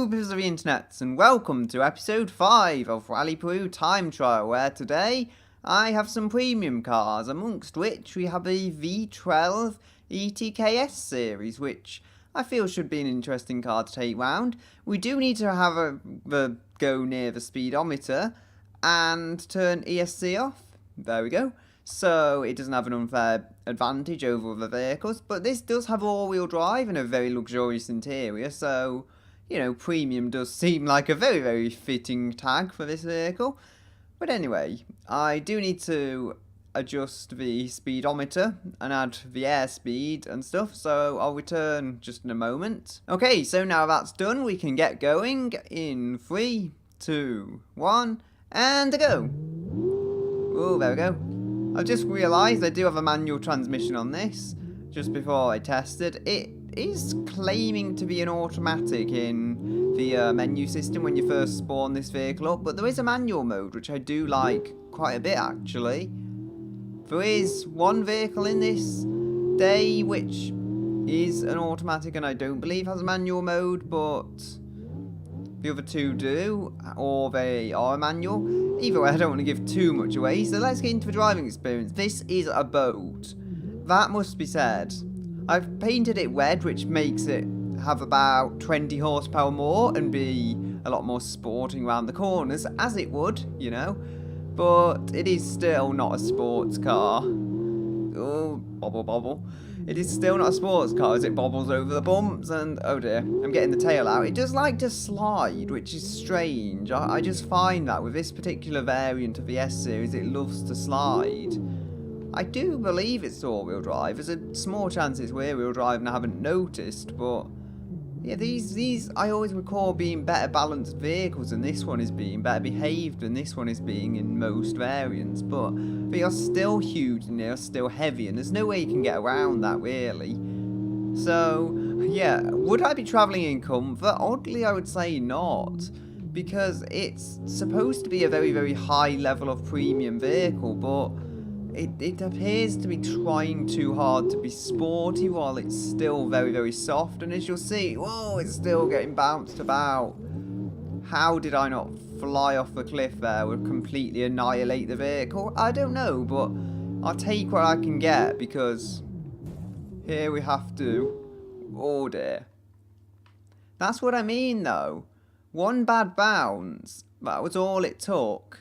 Hello, peoples of the internet, and welcome to episode 5 of Rally Peru Time Trial, where today I have some premium cars, amongst which we have a V12 ETKS series, which I feel should be an interesting car to take round. We do need to have a go near the speedometer and turn ESC off. There we go. So it doesn't have an unfair advantage over other vehicles, but this does have all-wheel drive and a very luxurious interior, so, you know, premium does seem like a very, very fitting tag for this vehicle. But anyway, I do need to adjust the speedometer and add the airspeed and stuff, so I'll return just in a moment. Okay, so now that's done, we can get going in 3, 2, 1, and a go. Oh, there we go. I've just realised I do have a manual transmission on this, just before I tested. It is claiming to be an automatic in the menu system when you first spawn this vehicle up, but there is a manual mode, which I do like quite a bit actually. There is one vehicle in this day which is an automatic and I don't believe has a manual mode, but the other two do, or they are manual. Either way, I don't want to give too much away, so let's get into the driving experience. This is a boat. That must be said. I've painted it red, which makes it have about 20 horsepower more and be a lot more sporting around the corners, as it would, you know. But it is still not a sports car. Oh, bobble bobble. It is still not a sports car as it bobbles over the bumps and, oh dear, I'm getting the tail out. It does like to slide, which is strange. I just find that with this particular variant of the S-Series, it loves to slide. I do believe it's all-wheel drive. There's a small chance it's rear-wheel drive and I haven't noticed, but yeah, these I always recall being better balanced vehicles, and this one is being better behaved than this one is being in most variants, but they are still huge and they are still heavy, and there's no way you can get around that really. So yeah, would I be travelling in comfort? Oddly, I would say not, because it's supposed to be a very, very high level of premium vehicle, but it appears to be trying too hard to be sporty while it's still very, very soft. And as you'll see, whoa, it's still getting bounced about. How did I not fly off the cliff there or completely annihilate the vehicle? I don't know, but I'll take what I can get, because here we have to. Oh dear. That's what I mean though. One bad bounce, that was all it took.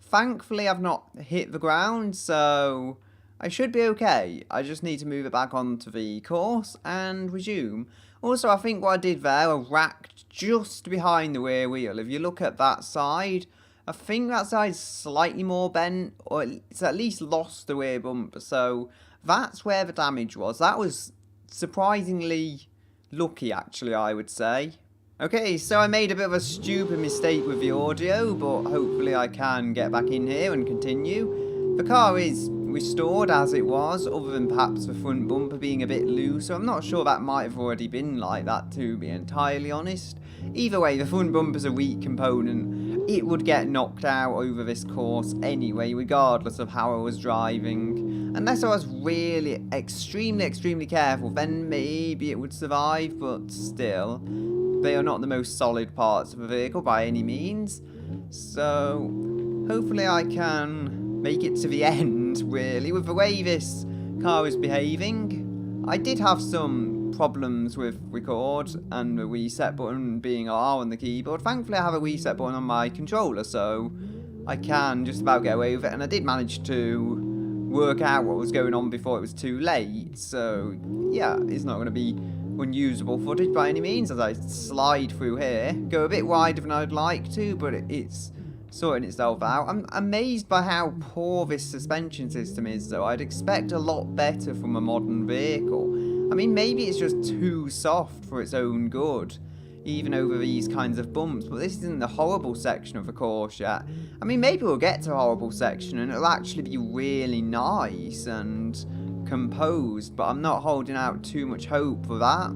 Thankfully, I've not hit the ground, so I should be okay. I just need to move it back onto the course and resume. Also, I think what I did there, I racked just behind the rear wheel. If you look at that side, I think that side's slightly more bent, or it's at least lost the rear bumper. So that's where the damage was. That was surprisingly lucky, actually, I would say. Okay, so I made a bit of a stupid mistake with the audio, but hopefully I can get back in here and continue. The car is restored as it was, other than perhaps the front bumper being a bit loose, so I'm not sure that might have already been like that, to be entirely honest. Either way, the front bumper's a weak component. It would get knocked out over this course anyway, regardless of how I was driving. Unless I was really extremely careful, then maybe it would survive, but still. They are not the most solid parts of a vehicle by any means, so hopefully I can make it to the end, really, with the way this car is behaving. I did have some problems with record and the reset button being R on the keyboard. Thankfully I have a reset button on my controller, so I can just about get away with it, and I did manage to work out what was going on before it was too late, so yeah, it's not going to be unusable footage by any means as I slide through here. Go a bit wider than I'd like to, but it's sorting itself out. I'm amazed by how poor this suspension system is though. I'd expect a lot better from a modern vehicle. I mean, maybe it's just too soft for its own good, even over these kinds of bumps, but this isn't the horrible section of the course yet. I mean, maybe we'll get to a horrible section and it'll actually be really nice and composed, but I'm not holding out too much hope for that.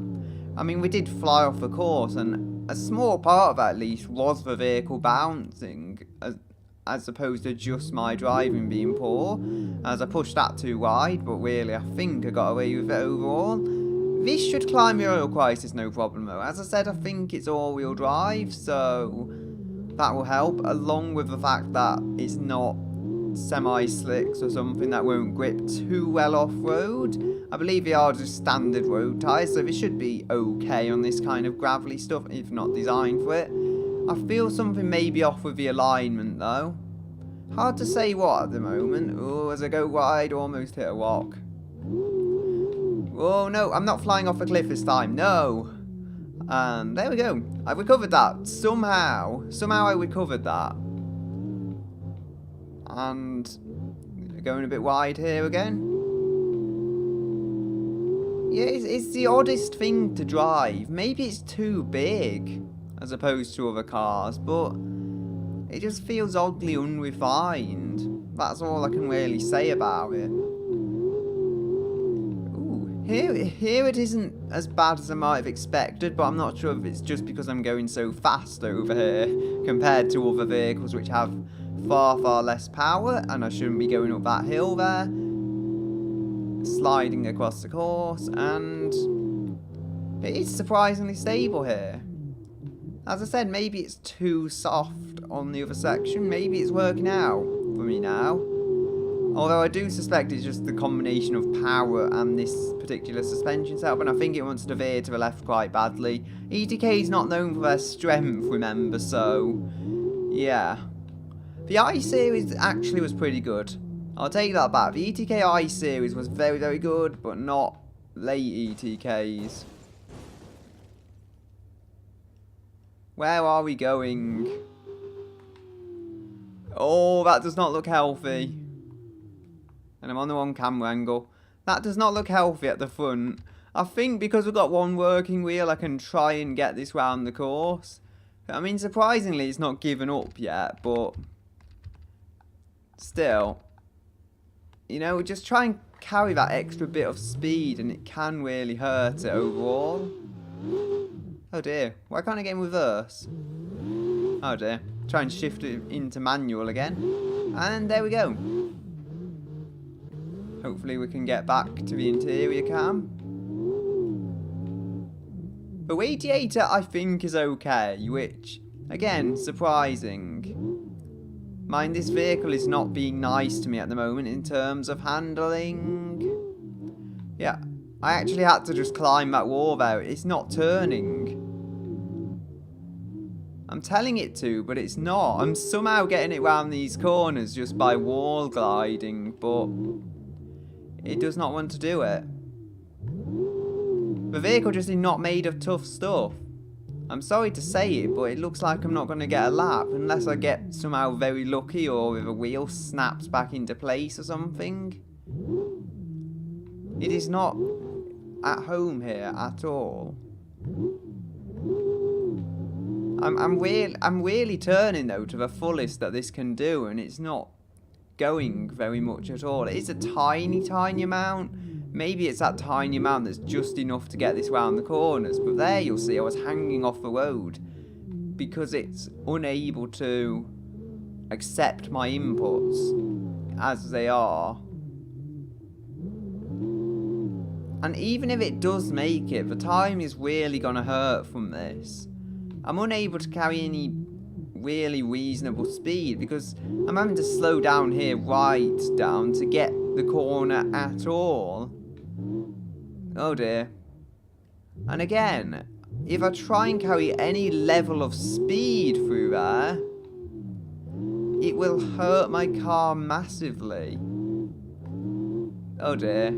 I mean, we did fly off the course, and a small part of that at least was the vehicle bouncing, as opposed to just my driving being poor, as I pushed that too wide, but really I think I got away with it overall. This should climb the oil crisis no problem though. As I said, I think it's all-wheel drive, so that will help, along with the fact that it's not semi-slicks or something that won't grip too well off-road. I believe they are just standard road tyres, so they should be okay on this kind of gravelly stuff, if not designed for it. I feel something may be off with the alignment though. Hard to say what at the moment. Oh, as I go wide, almost hit a rock. Oh no, I'm not flying off a cliff this time, no! And there we go. I recovered that. Somehow I recovered that. And going a bit wide here again. Yeah, it's the oddest thing to drive. Maybe it's too big as opposed to other cars, but it just feels oddly unrefined. That's all I can really say about it. Here it isn't as bad as I might have expected, but I'm not sure if it's just because I'm going so fast over here compared to other vehicles which have far less power, and I shouldn't be going up that hill there. Sliding across the course, and it is surprisingly stable here. As I said, maybe it's too soft on the other section. Maybe it's working out for me now. Although I do suspect it's just the combination of power and this particular suspension setup, and I think it wants to veer to the left quite badly. ETK is not known for their strength, remember, so yeah. The I series actually was pretty good. I'll take that back. The ETK I series was very good, but not late ETKs. Where are we going? Oh, that does not look healthy. And I'm on the wrong camera angle. That does not look healthy at the front. I think because we've got one working wheel, I can try and get this round the course. I mean, surprisingly, it's not given up yet, but still, you know, just try and carry that extra bit of speed, and it can really hurt it overall. Oh dear, why can't I get in reverse? Oh dear, try and shift it into manual again, and there we go. Hopefully we can get back to the interior cam. The radiator I think is okay, which, again, surprising. Mind, this vehicle is not being nice to me at the moment in terms of handling. Yeah, I actually had to just climb that wall there. It's not turning. I'm telling it to, but it's not. I'm somehow getting it round these corners just by wall gliding, but it does not want to do it. The vehicle just is not made of tough stuff. I'm sorry to say it, but it looks like I'm not going to get a lap unless I get somehow very lucky, or if a wheel snaps back into place or something. It is not at home here at all. I'm really turning though to the fullest that this can do, and it's not going very much at all. It is a tiny amount. Maybe it's that tiny amount that's just enough to get this round the corners. But there you'll see I was hanging off the road because it's unable to accept my inputs as they are. And even if it does make it, the time is really going to hurt from this. I'm unable to carry any really reasonable speed because I'm having to slow down here right down to get the corner at all. Oh dear. And again, if I try and carry any level of speed through there, it will hurt my car massively. Oh dear.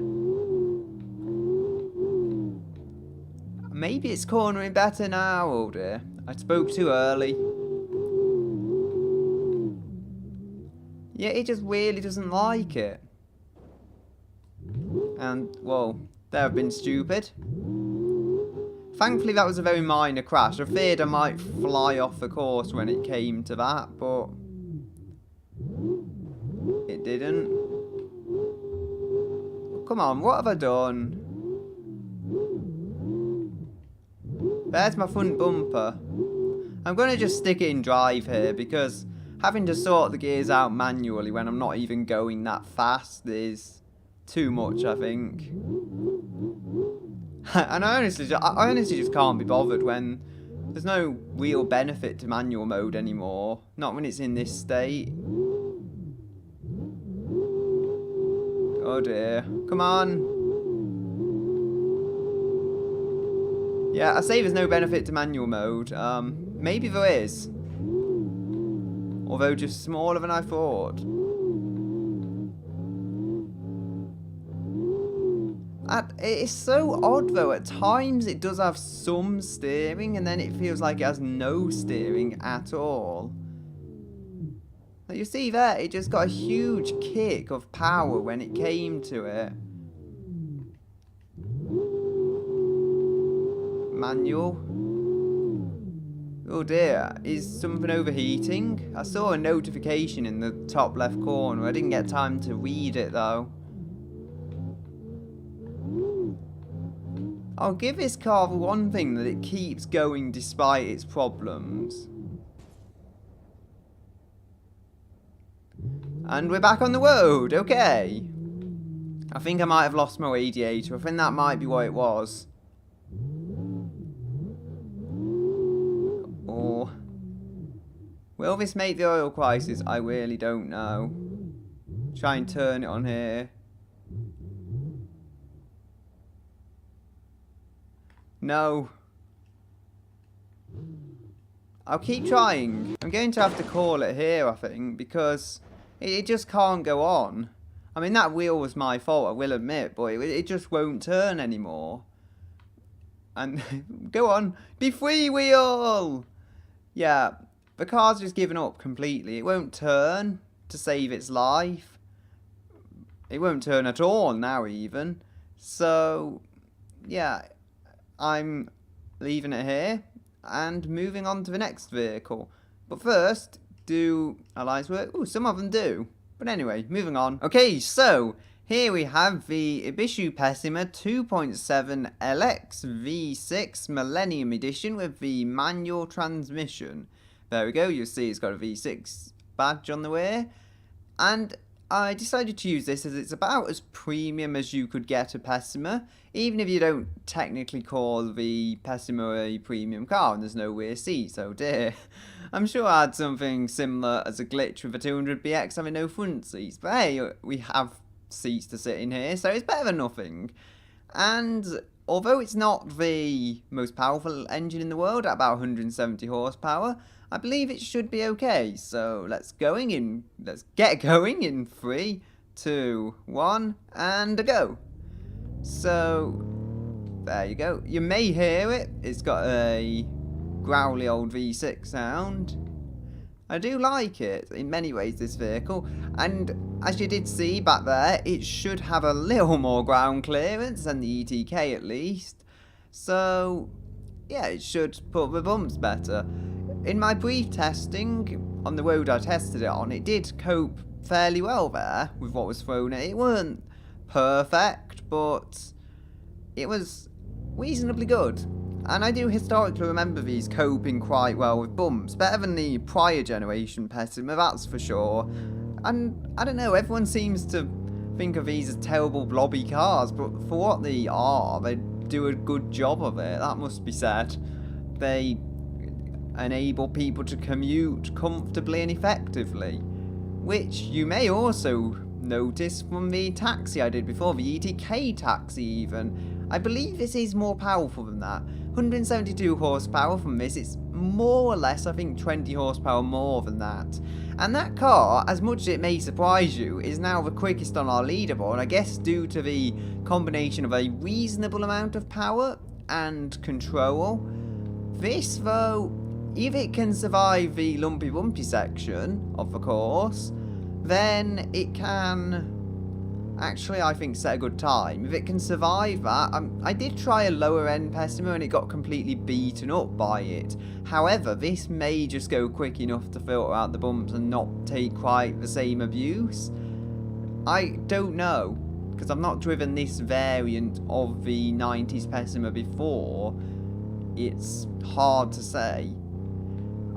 Maybe it's cornering better now. Oh dear. I spoke too early. Yeah, it just really doesn't like it. And, well, there I've been stupid. Thankfully that was a very minor crash. I feared I might fly off the course when it came to that, but it didn't. Come on, what have I done? There's my front bumper. I'm going to just stick it in drive here because having to sort the gears out manually when I'm not even going that fast is too much, I think. And I honestly just can't be bothered when there's no real benefit to manual mode anymore. Not when it's in this state. Oh dear. Come on. Yeah, I say there's no benefit to manual mode. Maybe there is. Although just smaller than I thought. It's so odd though, at times it does have some steering and then it feels like it has no steering at all. Like you see there, it just got a huge kick of power when it came to it. Manual. Oh dear, is something overheating? I saw a notification in the top left corner, I didn't get time to read it though. I'll give this car the one thing, that it keeps going despite its problems. And we're back on the road, okay. I think I might have lost my radiator, I think that might be what it was. Or will this make the oil crisis? I really don't know. Try and turn it on here. No. I'll keep trying. I'm going to have to call it here, I think, because it just can't go on. I mean, that wheel was my fault, I will admit, but it just won't turn anymore. And go on, be freewheel! Yeah, the car's just given up completely. It won't turn to save its life. It won't turn at all now, even. So, yeah. I'm leaving it here and moving on to the next vehicle. But first, do allies work? Ooh, some of them do. But anyway, moving on. Okay, so here we have the Ibishu Pessima 2.7 LX V6 Millennium Edition with the manual transmission. There we go, you'll see it's got a V6 badge on the rear. And I decided to use this as it's about as premium as you could get a Pessima, even if you don't technically call the Pessima a premium car and there's no rear seats, oh dear. I'm sure I had something similar as a glitch with a 200BX having no front seats, but hey, we have seats to sit in here, so it's better than nothing. And although it's not the most powerful engine in the world at about 170 horsepower, I believe it should be okay. So let's get going in 3, 2, 1, and a go. So there you go. You may hear it. It's got a growly old V6 sound. I do like it in many ways, this vehicle, and as you did see back there, it should have a little more ground clearance than the ETK at least. So yeah, it should put the bumps better. In my brief testing on the road I tested it on, it did cope fairly well there with what was thrown at it. It weren't perfect, but it was reasonably good. And I do historically remember these coping quite well with bumps, better than the prior generation Pessima, that's for sure. And I don't know, everyone seems to think of these as terrible blobby cars, but for what they are, they do a good job of it, that must be said. They enable people to commute comfortably and effectively, which you may also notice from the taxi I did before, the ETK taxi even. I believe this is more powerful than that. 172 horsepower from this, it's more or less, I think, 20 horsepower more than that. And that car, as much as it may surprise you, is now the quickest on our leaderboard, I guess due to the combination of a reasonable amount of power and control. This, though, if it can survive the lumpy bumpy section of the course, then it can actually, I think, set a good time. If it can survive that, I did try a lower end Pessima and it got completely beaten up by it. However, this may just go quick enough to filter out the bumps and not take quite the same abuse. I don't know, because I've not driven this variant of the 90s Pessima before. It's hard to say.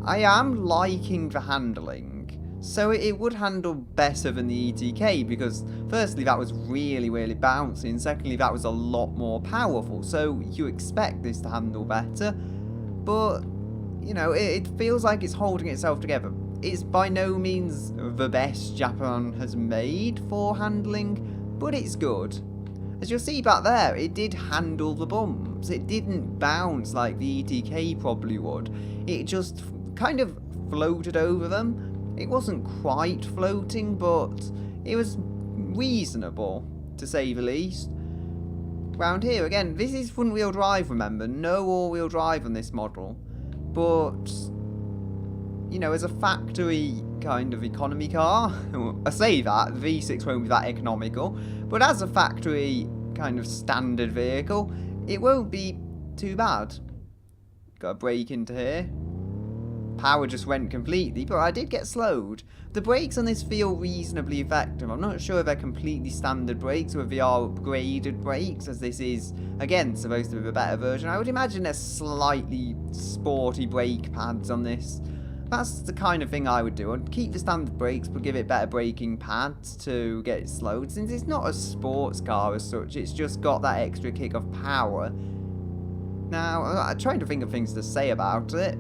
I am liking the handling. So it would handle better than the ETK because firstly that was really bouncy, and secondly that was a lot more powerful, so you expect this to handle better. But, you know, it feels like it's holding itself together. It's by no means the best Japan has made for handling, but it's good. As you'll see back there, it did handle the bumps. It didn't bounce like the ETK probably would. It just kind of floated over them. It wasn't quite floating, but it was reasonable, to say the least. Round here, again, this is front-wheel drive, remember, no all-wheel drive on this model. But, you know, as a factory kind of economy car, I say that, the V6 won't be that economical, but as a factory kind of standard vehicle, it won't be too bad. Got a brake into here. Power just went completely, but I did get slowed. The brakes on this feel reasonably effective. I'm not sure if they're completely standard brakes or if they are upgraded brakes, as this is, again, supposed to be a better version. I would imagine there's slightly sporty brake pads on this. That's the kind of thing I would do. I'd keep the standard brakes, but give it better braking pads to get it slowed. Since it's not a sports car as such, it's just got that extra kick of power. Now, I'm trying to think of things to say about it.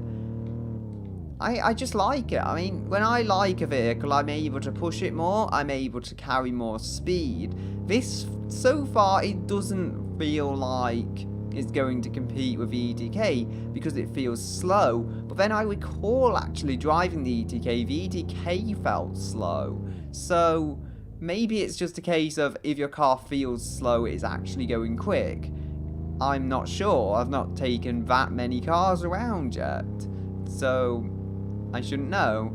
I just like it. I mean, when I like a vehicle, I'm able to push it more, I'm able to carry more speed. This, so far, it doesn't feel like it's going to compete with the ETK because it feels slow. But then I recall actually driving the ETK felt slow. So maybe it's just a case of if your car feels slow, it's actually going quick. I'm not sure. I've not taken that many cars around yet. So I shouldn't know.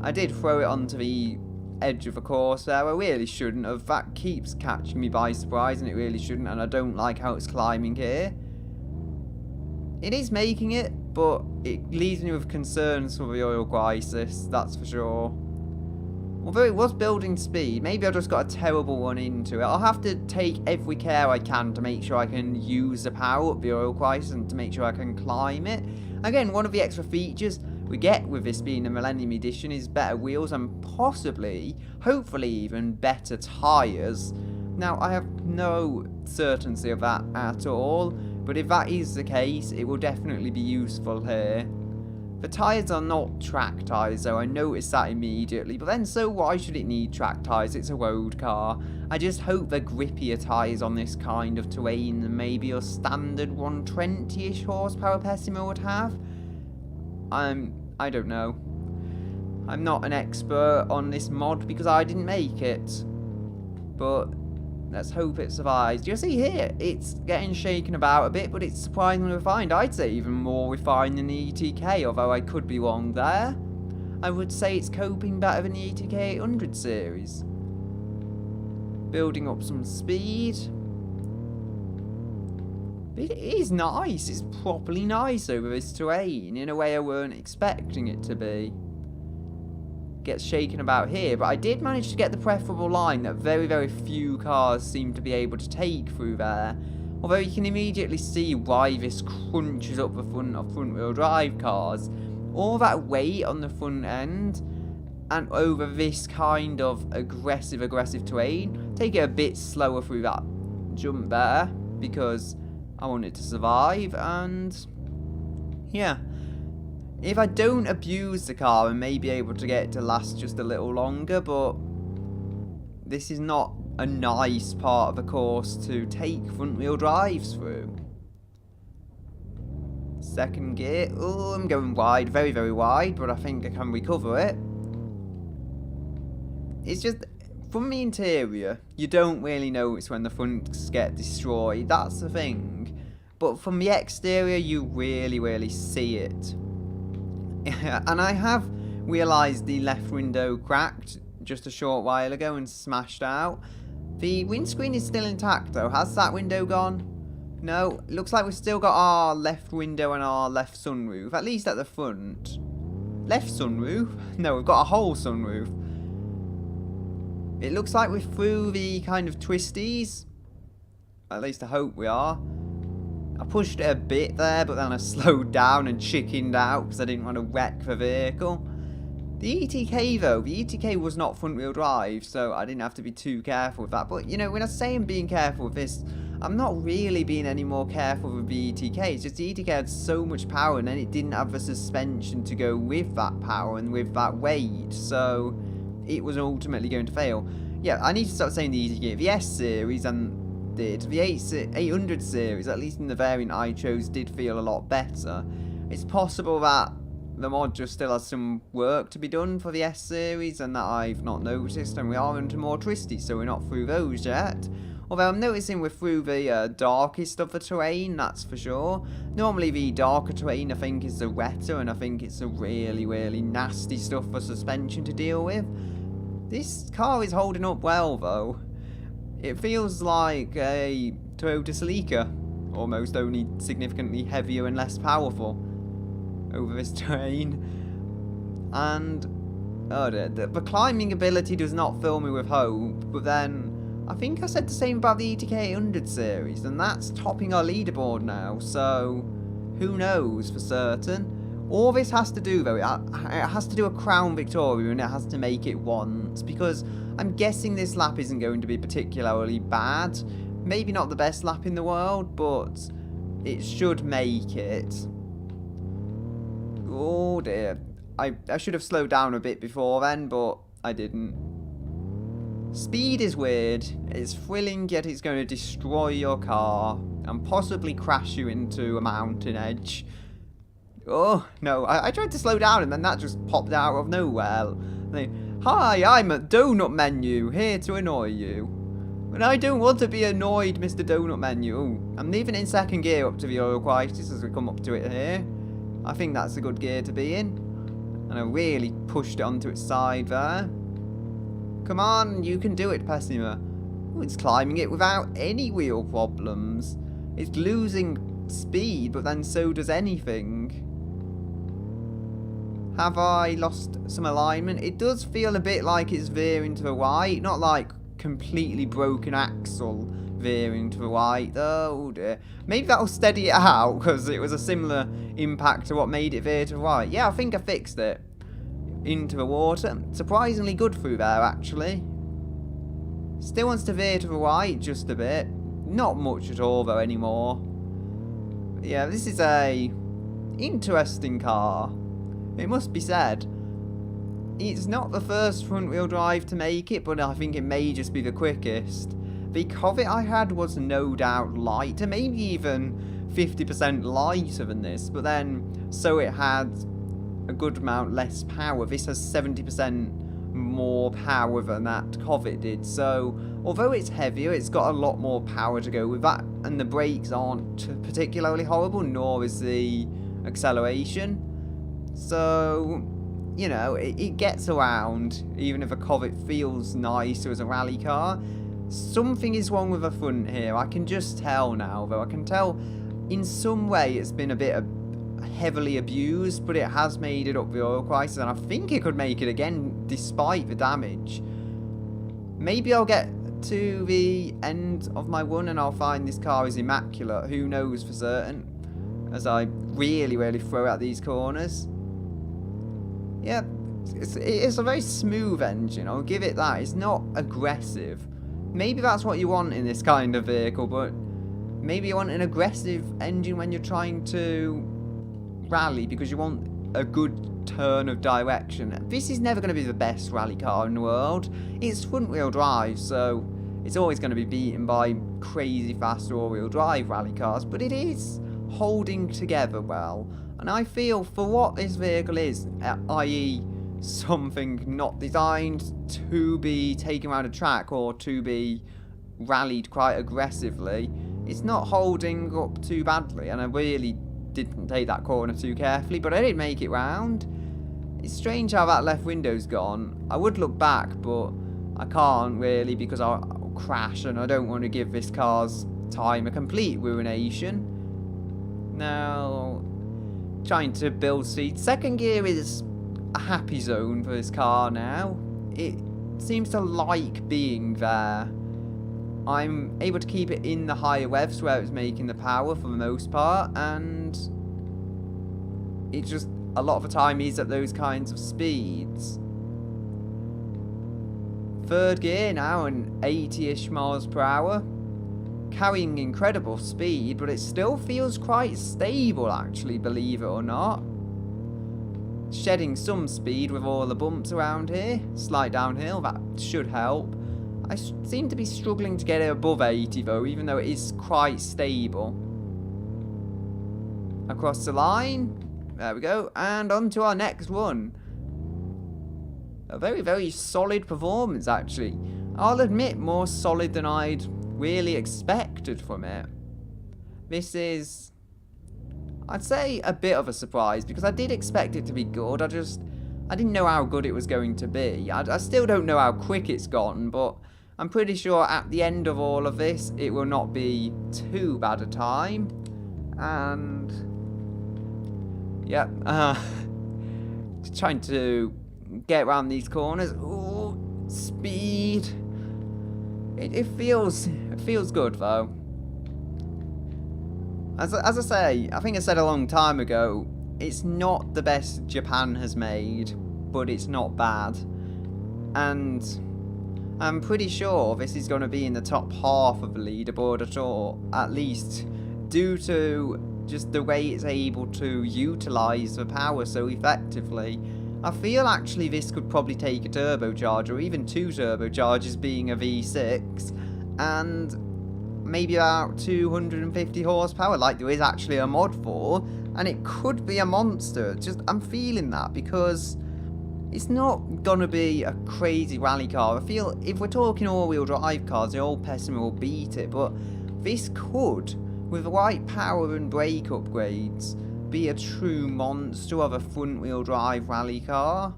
I did throw it onto the edge of the course there. I really shouldn't have. That keeps catching me by surprise, and it really shouldn't, and I don't like how it's climbing here. It is making it, but it leaves me with concerns for the oil crisis, that's for sure. Although it was building speed, maybe I just got a terrible run into it. I'll have to take every care I can to make sure I can use the power up the oil crisis and to make sure I can climb it. Again, one of the extra features we get with this being a Millennium Edition is better wheels and possibly, hopefully even, better tyres. Now, I have no certainty of that at all, but if that is the case, it will definitely be useful here. The tyres are not track tyres, though. I noticed that immediately, but then so why should it need track tyres? It's a road car. I just hope they're grippier tyres on this kind of terrain than maybe a standard 120-ish horsepower Pessima would have. I don't know. I'm not an expert on this mod because I didn't make it. But let's hope it survives. You'll see here, it's getting shaken about a bit, but it's surprisingly refined. I'd say even more refined than the ETK, although I could be wrong there. I would say it's coping better than the ETK 800 series. Building up some speed. It is nice. It's properly nice over this terrain in a way I weren't expecting it to be. Gets shaken about here, but I did manage to get the preferable line that very few cars seem to be able to take through there. Although you can immediately see why this crunches up the front of front-wheel drive cars. All that weight on the front end and over this kind of aggressive terrain. Take it a bit slower through that jump there because I want it to survive, and yeah. If I don't abuse the car, I may be able to get it to last just a little longer, but this is not a nice part of the course to take front-wheel drives through. Second gear. Oh, I'm going wide, very wide, but I think I can recover it. It's just, from the interior, you don't really notice when the fronts get destroyed, that's the thing. But from the exterior, you really see it. And I have realised the left window cracked just a short while ago and smashed out. The windscreen is still intact though. Has that window gone? No, it looks like we've still got our left window and our left sunroof, at least at the front. Left sunroof? No, we've got a whole sunroof. It looks like we're through the kind of twisties. At least I hope we are. I pushed it a bit there, but then I slowed down and chickened out because I didn't want to wreck the vehicle. The ETK though, the ETK was not front wheel drive, so I didn't have to be too careful with that. But you know, when I say I'm being careful with this, I'm not really being any more careful with the ETK. It's just the ETK had so much power and then it didn't have the suspension to go with that power and with that weight, so it was ultimately going to fail. Yeah, I need to start saying the ETK. The S series and the 800 series, at least in the variant I chose, did feel a lot better. It's possible that the mod just still has some work to be done for the S series and that I've not noticed, and we are into more twisty, so we're not through those yet. Although I'm noticing we're through the darkest of the terrain, that's for sure. Normally the darker terrain I think is the wetter, and I think it's the really, really nasty stuff for suspension to deal with. This car is holding up well though. It feels like a Toyota Celica, almost, only significantly heavier and less powerful over this terrain. And the climbing ability does not fill me with hope, but then I think I said the same about the ETK 800 series, and that's topping our leaderboard now, so who knows for certain. All this has to do though, it has to do a Crown Victoria, and it has to make it once, because I'm guessing this lap isn't going to be particularly bad. Maybe not the best lap in the world, but it should make it. Oh dear. I should have slowed down a bit before then, but I didn't. Speed is weird. It's thrilling, yet it's going to destroy your car and possibly crash you into a mountain edge. Oh, no. I tried to slow down and then that just popped out of nowhere. Hi, I'm at Donut Menu, here to annoy you. And I don't want to be annoyed, Mr. Donut Menu. Ooh, I'm leaving in second gear up to the oil crisis as we come up to it here. I think that's a good gear to be in. And I really pushed it onto its side there. Come on, you can do it, Pessima. Oh, it's climbing it without any wheel problems. It's losing speed, but then so does anything. Have I lost some alignment? It does feel a bit like it's veering to the right. Not like completely broken axle veering to the right, though. Oh dear. Maybe that'll steady it out, because it was a similar impact to what made it veer to the right. Yeah, I think I fixed it. Into the water. Surprisingly good through there, actually. Still wants to veer to the right just a bit. Not much at all, though, anymore. Yeah, this is a interesting car. It must be said. It's not the first front-wheel drive to make it, but I think it may just be the quickest. The Covet I had was no doubt lighter, maybe even 50% lighter than this, but then, so it had a good amount less power. This has 70% more power than that Covet did, so although it's heavier, it's got a lot more power to go with that, and the brakes aren't particularly horrible, nor is the acceleration. So, you know, it gets around, even if a Covet feels nicer as a rally car. Something is wrong with the front here. I can just tell now, though. I can tell in some way it's been a bit heavily abused, but it has made it up the oil crisis, and I think it could make it again despite the damage. Maybe I'll get to the end of my run and I'll find this car is immaculate. Who knows for certain, as I really throw out these corners. Yeah, it's a very smooth engine, I'll give it that. It's not aggressive. Maybe that's what you want in this kind of vehicle, but maybe you want an aggressive engine when you're trying to rally, because you want a good turn of direction. This is never going to be the best rally car in the world. It's front-wheel drive, so it's always going to be beaten by crazy fast all-wheel drive rally cars, but it is holding together well. And I feel for what this vehicle is, i.e. something not designed to be taken around a track or to be rallied quite aggressively, it's not holding up too badly, and I really didn't take that corner too carefully, but I did make it round. It's strange how that left window's gone. I would look back, but I can't really, because I'll crash, and I don't want to give this car's time a complete ruination. Now, trying to build speed. Second gear is a happy zone for this car now. It seems to like being there. I'm able to keep it in the higher revs where it's making the power for the most part, and it just a lot of the time is at those kinds of speeds. Third gear now, and 80-ish miles per hour. Carrying incredible speed, but it still feels quite stable actually, believe it or not. Shedding some speed with all the bumps around here. Slight downhill, that should help. I seem to be struggling to get it above 80 though, even though it is quite stable. Across the line. There we go. And on to our next one. A very, very solid performance, actually. I'll admit, more solid than I'd really expected from it. This is, I'd say, a bit of a surprise, because I did expect it to be good. I didn't know how good it was going to be. I still don't know how quick it's gotten, but I'm pretty sure at the end of all of this, it will not be too bad a time. And yeah, just trying to get around these corners. Ooh, speed. It feels good though. As I say, I think I said a long time ago, it's not the best Japan has made, but it's not bad. And I'm pretty sure this is going to be in the top half of the leaderboard at least due to just the way it's able to utilise the power so effectively. I feel actually this could probably take a turbocharger, or even 2 turbochargers being a V6, and maybe about 250 horsepower, like there is actually a mod for, and it could be a monster. I'm feeling that, because it's not gonna be a crazy rally car. I feel if we're talking all-wheel drive cars, the old Pessima will beat it, but this could, with the right power and brake upgrades, be a true monster of a front-wheel drive rally car.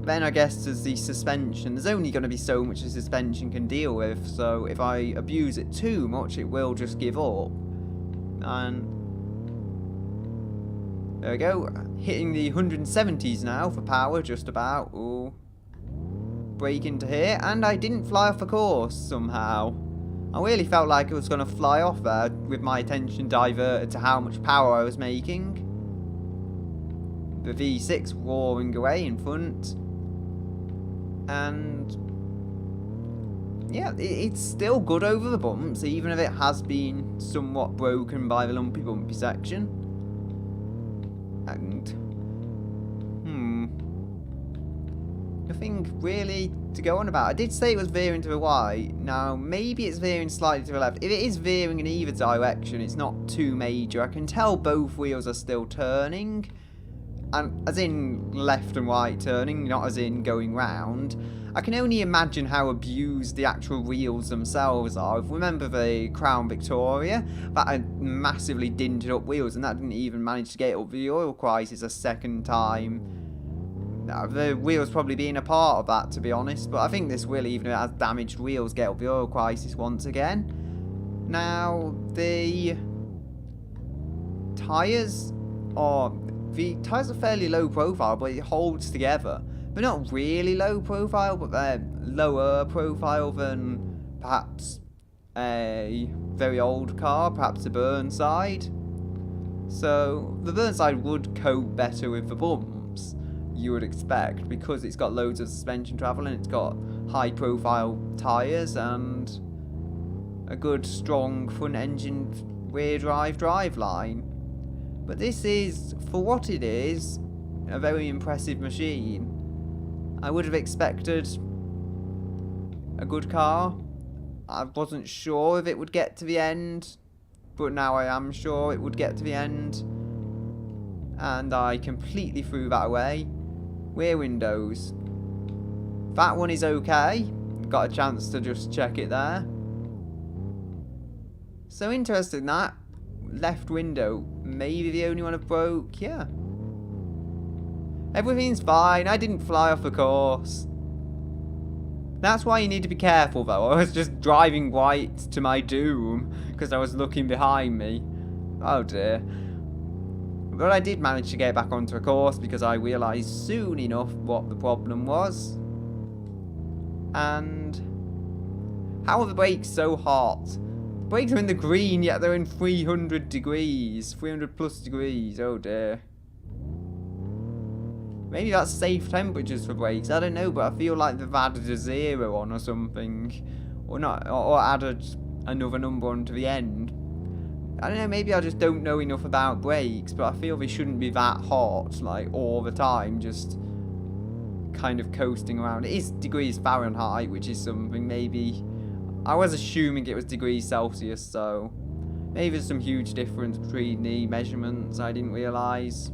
Then I guess there's the suspension. There's only going to be so much the suspension can deal with, so if I abuse it too much, it will just give up. And there we go, hitting the 170s now for power, just about. Ooh. Brake into here, and I didn't fly off the course somehow. I really felt like it was going to fly off there with my attention diverted to how much power I was making. The V6 roaring away in front. And yeah, it's still good over the bumps, even if it has been somewhat broken by the lumpy bumpy section. And nothing really to go on about. I did say it was veering to the right. Now, maybe it's veering slightly to the left. If it is veering in either direction, it's not too major. I can tell both wheels are still turning. And as in left and right turning, not as in going round. I can only imagine how abused the actual wheels themselves are. If we remember the Crown Victoria, that had massively dinted up wheels, and that didn't even manage to get up the oil crisis a second time. Now, the wheels probably being a part of that, to be honest, but I think this will, even if it has damaged wheels, get up the oil crisis once again. Now, the tyres are fairly low profile, but it holds together. They're not really low profile, but they're lower profile than perhaps a very old car, perhaps a Burnside. So the Burnside would cope better with the bumps, you would expect, because it's got loads of suspension travel and it's got high profile tyres and a good strong front engine rear drive line. But this is, for what it is, a very impressive machine. I would have expected a good car. I wasn't sure if it would get to the end, but now I am sure it would get to the end. And I completely threw that away. Rear windows. That one is okay. Got a chance to just check it there. So interesting in that. Left window, maybe the only one I've broke. Yeah. Everything's fine. I didn't fly off the course. That's why you need to be careful though. I was just driving right to my doom because I was looking behind me. Oh dear. But I did manage to get back onto a course because I realised soon enough what the problem was. And how are the brakes so hot? The brakes are in the green, yet they're in 300 degrees. 300 plus degrees. Oh dear. Maybe that's safe temperatures for brakes. I don't know, but I feel like they've added a 0 on or something. Or not, or added another number onto the end. I don't know, maybe I just don't know enough about brakes, but I feel they shouldn't be that hot, like, all the time, just kind of coasting around. It is degrees Fahrenheit, which is something, maybe. I was assuming it was degrees Celsius, so maybe there's some huge difference between the measurements I didn't realise.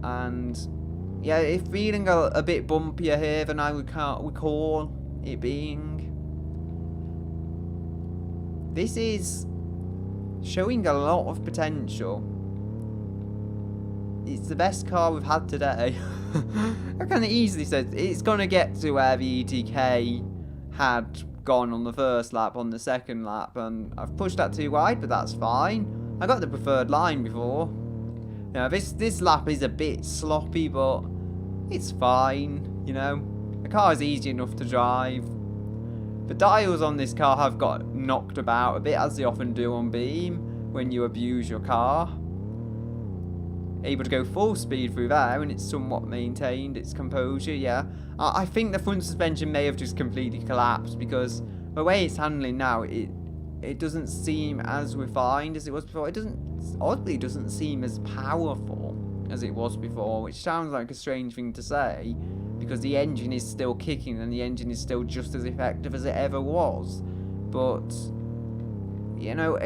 And yeah, it's feeling a bit bumpier here than I would recall it being. This is showing a lot of potential. It's the best car we've had today. I can easily say it's going to get to where the ETK had gone on the first lap, on the second lap, and I've pushed that too wide, but that's fine. I got the preferred line before. Now this lap is a bit sloppy, but it's fine, you know. The car is easy enough to drive. The dials on this car have got knocked about a bit, as they often do on Beam when you abuse your car. Able to go full speed through there, and it's somewhat maintained its composure, yeah. I think the front suspension may have just completely collapsed, because the way it's handling now, it doesn't seem as refined as it was before. It oddly doesn't seem as powerful as it was before, which sounds like a strange thing to say, because the engine is still kicking and the engine is still just as effective as it ever was. But, you know,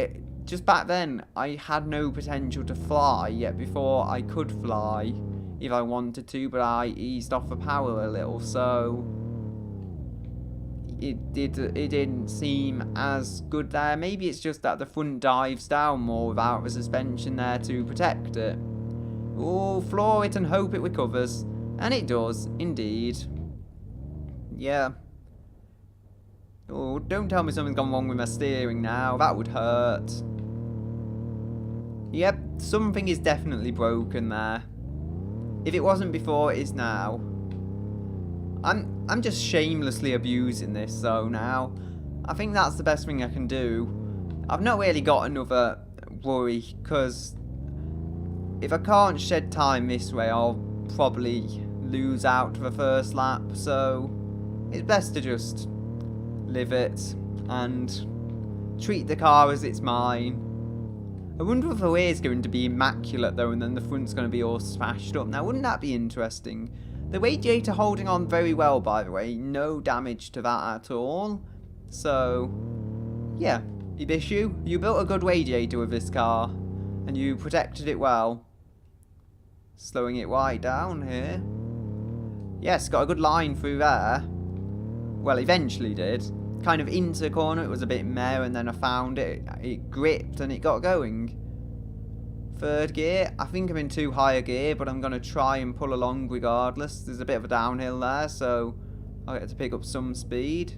just back then, I had no potential to fly, yet before I could fly if I wanted to, but I eased off the power a little, so it didn't seem as good there. Maybe it's just that the front dives down more without the suspension there to protect it. Oh, floor it and hope it recovers. And it does, indeed. Yeah. Oh, don't tell me something's gone wrong with my steering now. That would hurt. Yep, something is definitely broken there. If it wasn't before, it is now. I'm just shamelessly abusing this, though, now. I think that's the best thing I can do. I've not really got another worry, because if I can't shed time this way, I'll probably lose out to the first lap, so it's best to just live it and treat the car as it's mine. I wonder if the rear is going to be immaculate, though, and then the front's going to be all smashed up. Now, wouldn't that be interesting? The radiator holding on very well, by the way. No damage to that at all. So, yeah. Ibishu, you built a good radiator with this car. And you protected it well. Slowing it right down here. Yes, got a good line through there. Well, eventually did. Kind of into the corner, it was a bit meh, and then I found it. It gripped and it got going. Third gear, I think I'm in too high a gear, but I'm going to try and pull along regardless. There's a bit of a downhill there, so I'll get to pick up some speed.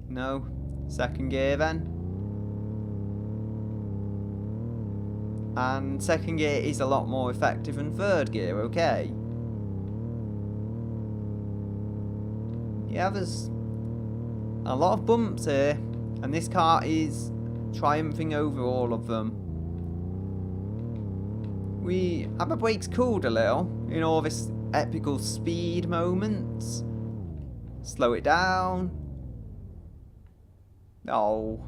No, second gear then. And second gear is a lot more effective than third gear, okay. Yeah, there's a lot of bumps here, and this car is triumphing over all of them. We have our brakes cooled a little in all this epical speed moments. Slow it down. Oh.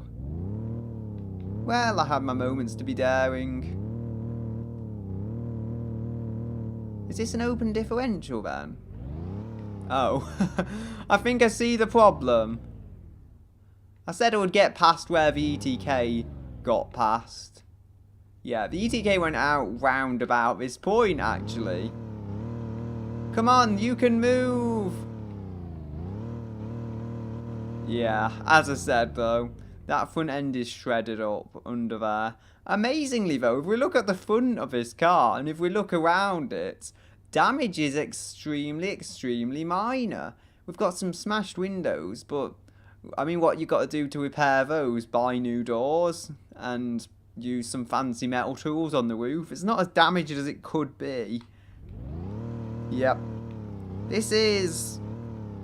Well, I had my moments to be daring. Is this an open differential then? Oh. I think I see the problem. I said I would get past where the ETK got past. Yeah, the ETK went out round about this point, actually. Come on, you can move! Yeah, as I said, though, that front end is shredded up under there. Amazingly, though, if we look at the front of this car, and if we look around it, damage is extremely, extremely minor. We've got some smashed windows, but, I mean, what you got to do to repair those? Buy new doors, and use some fancy metal tools on the roof. It's not as damaged as it could be. Yep. This is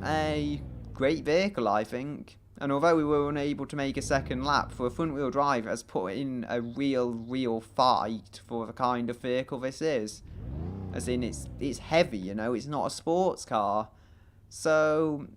a great vehicle, I think. And although we were unable to make a second lap, for a front-wheel drive, it has put in a real fight for the kind of vehicle this is. As in, it's heavy, you know, it's not a sports car. So,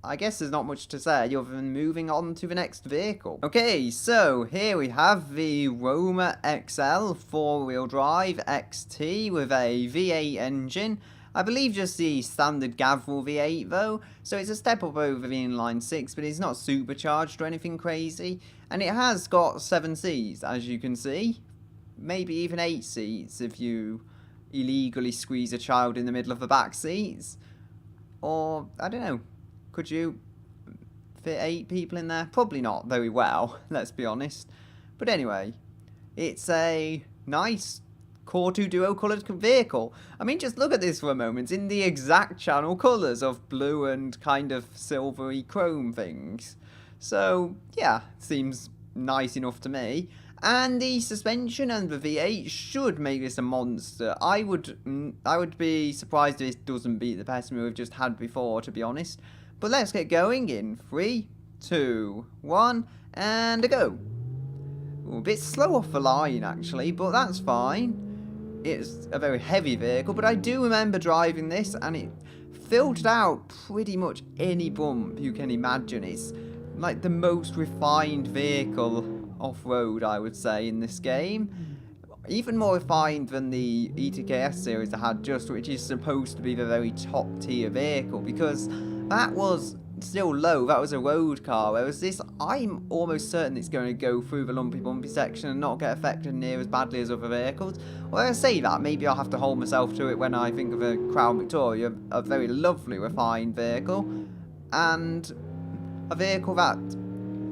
I guess there's not much to say other than moving on to the next vehicle. Okay, so here we have the Roma XL 4-wheel drive XT with a V8 engine. I believe just the standard Gavril V8 though, so it's a step up over the inline 6, but it's not supercharged or anything crazy. And it has got 7 seats, as you can see. Maybe even 8 seats if you illegally squeeze a child in the middle of the back seats. Or, I don't know, could you fit 8 people in there? Probably not very well, let's be honest. But anyway, it's a nice Core 2 Duo coloured vehicle. I mean, just look at this for a moment. In the exact channel colours of blue and kind of silvery chrome things. So, yeah, seems nice enough to me. And the suspension and the V8 should make this a monster. I would be surprised if this doesn't beat the Pessima we've just had before, to be honest. But let's get going in 3, 2, 1, and a go. Ooh, a bit slow off the line, actually, but that's fine. It's a very heavy vehicle, but I do remember driving this, and it filtered out pretty much any bump you can imagine. It's like the most refined vehicle off-road, I would say, in this game. Even more refined than the ETKS series I had just, which is supposed to be the very top-tier vehicle, because that was still low, that was a road car, whereas this, I'm almost certain it's going to go through the lumpy bumpy section and not get affected near as badly as other vehicles. Well, I say that, maybe I'll have to hold myself to it when I think of a Crown Victoria, a very lovely refined vehicle, and a vehicle that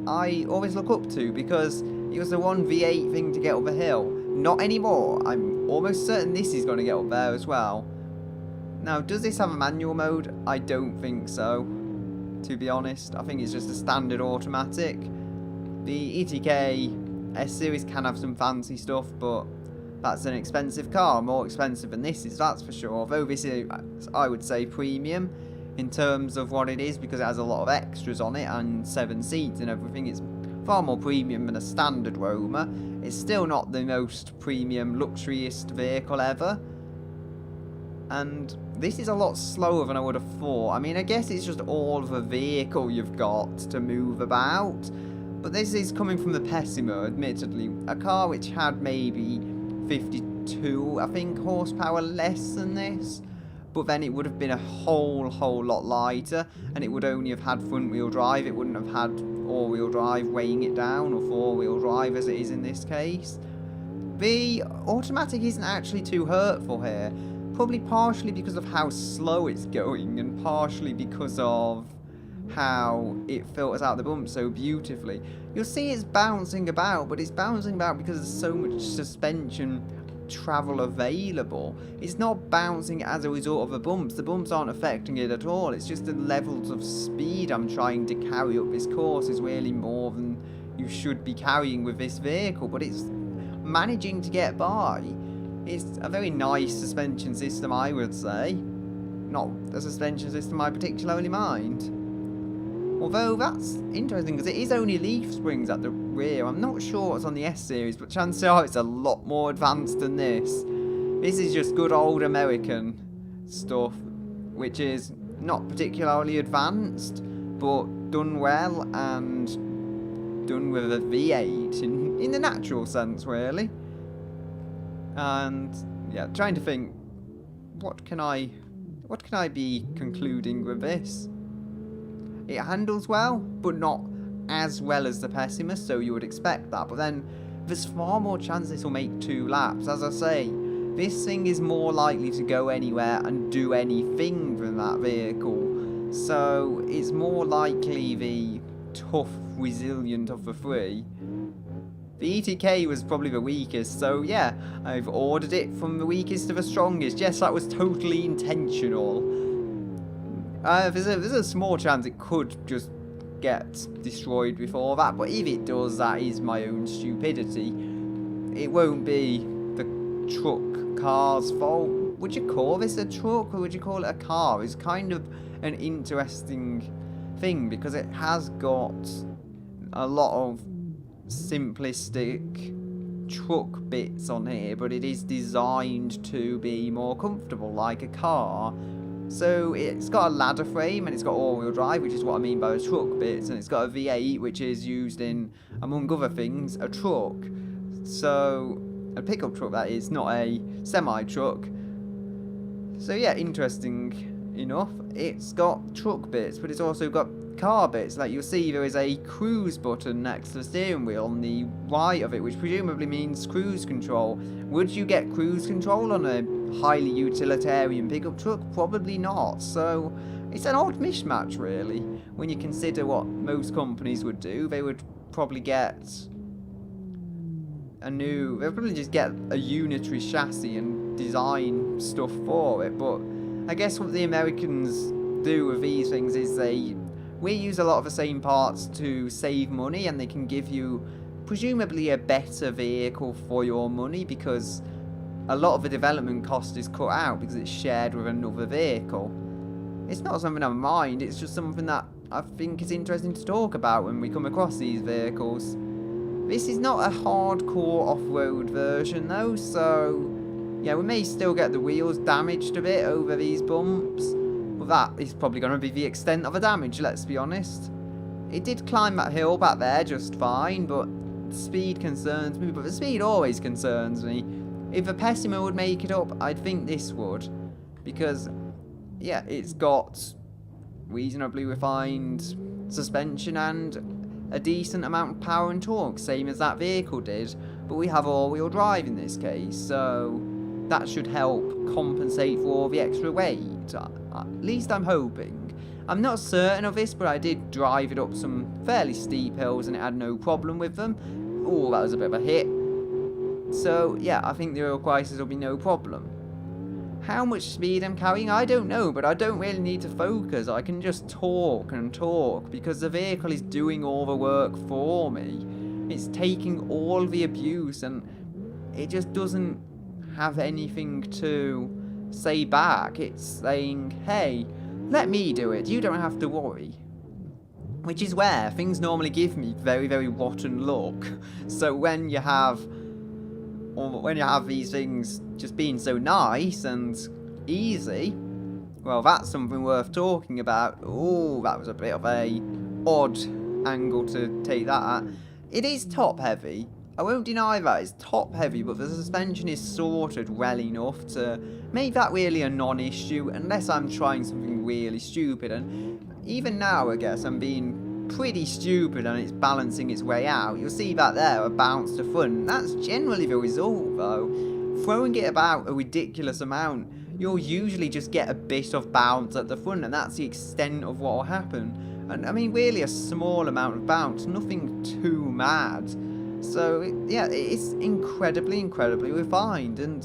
I always look up to because it was the one V8 thing to get up a hill. Not anymore, I'm almost certain this is going to get up there as well. Now, does this have a manual mode? I don't think so, to be honest. I think it's just a standard automatic. The ETK S-Series can have some fancy stuff, but that's an expensive car, more expensive than this is, that's for sure. Although this is, I would say, premium in terms of what it is, because it has a lot of extras on it and 7 seats and everything. It's far more premium than a standard Roma. It's still not the most premium, luxurious vehicle ever. And this is a lot slower than I would have thought. I mean, I guess it's just all the vehicle you've got to move about. But this is coming from the Pessima, admittedly. A car which had maybe 52, I think, horsepower less than this. But then it would have been a whole lot lighter. And it would only have had front-wheel drive. It wouldn't have had all-wheel drive weighing it down, or four-wheel drive as it is in this case. The automatic isn't actually too hurtful here. Probably partially because of how slow it's going, and partially because of how it filters out the bumps so beautifully. You'll see it's bouncing about, but it's bouncing about because there's so much suspension travel available. It's not bouncing as a result of the bumps. The bumps aren't affecting it at all. It's just the levels of speed I'm trying to carry up this course is really more than you should be carrying with this vehicle, but it's managing to get by. It's a very nice suspension system, I would say. Not a suspension system I particularly mind. Although that's interesting because it is only leaf springs at the rear. I'm not sure what's on the S-Series, but chances are it's a lot more advanced than this. This is just good old American stuff, which is not particularly advanced, but done well and done with a V8 in the natural sense, really. And yeah, trying to think, what can I be concluding with this? It handles well, but not as well as the Pessima, so you would expect that. But then there's far more chance this will make 2 laps. As I say, this thing is more likely to go anywhere and do anything than that vehicle. So it's more likely the tough, resilient of the 3. The ETK was probably the weakest, so yeah, I've ordered it from the weakest to the strongest. Yes, that was totally intentional. There's a small chance it could just get destroyed before that, but if it does, that is my own stupidity. It won't be the truck car's fault. Would you call this a truck, or would you call it a car? It's kind of an interesting thing, because it has got a lot of simplistic truck bits on here, but it is designed to be more comfortable, like a car. So it's got a ladder frame, and it's got all-wheel drive, which is what I mean by the truck bits, and it's got a V8, which is used in, among other things, a truck. So, a pickup truck, that is, not a semi-truck. So yeah, interesting enough. It's got truck bits, but it's also got car bits. Like you'll see, there is a cruise button next to the steering wheel on the right of it, which presumably means cruise control. Would you get cruise control on a highly utilitarian pickup truck? Probably not. So it's an odd mishmash, really. When you consider what most companies would do, they would probably get they'll probably just get a unitary chassis and design stuff for it. But I guess what the Americans do with these things is we use a lot of the same parts to save money, and they can give you presumably a better vehicle for your money, because a lot of the development cost is cut out because it's shared with another vehicle. It's not something I mind, it's just something that I think is interesting to talk about when we come across these vehicles. This is not a hardcore off-road version though, so yeah, we may still get the wheels damaged a bit over these bumps, but that is probably going to be the extent of the damage, let's be honest. It did climb that hill back there just fine, but the speed concerns me, but the speed always concerns me. If a Pessima would make it up, I'd think this would, because yeah, it's got reasonably refined suspension and a decent amount of power and torque, same as that vehicle did, but we have all-wheel drive in this case, so that should help compensate for all the extra weight. At least I'm hoping. I'm not certain of this, but I did drive it up some fairly steep hills and it had no problem with them. Oh, that was a bit of a hit. So yeah, I think the oil crisis will be no problem. How much speed I'm carrying, I don't know, but I don't really need to focus. I can just talk and talk, because the vehicle is doing all the work for me. It's taking all the abuse, and it just doesn't have anything to say back. It's saying, hey, let me do it, you don't have to worry. Which is where things normally give me very, very rotten luck. So when you have these things just being so nice and easy, well, that's something worth talking about. Oh, that was a bit of a odd angle to take that at. It is top heavy. I won't deny that, it's top heavy, but the suspension is sorted well enough to make that really a non-issue, unless I'm trying something really stupid. And even now, I guess, I'm being pretty stupid and it's balancing its way out. You'll see back there, a bounce to front. That's generally the result, though. Throwing it about a ridiculous amount, you'll usually just get a bit of bounce at the front, and that's the extent of what will happen. And I mean, really a small amount of bounce, nothing too mad. So yeah, it's incredibly refined, and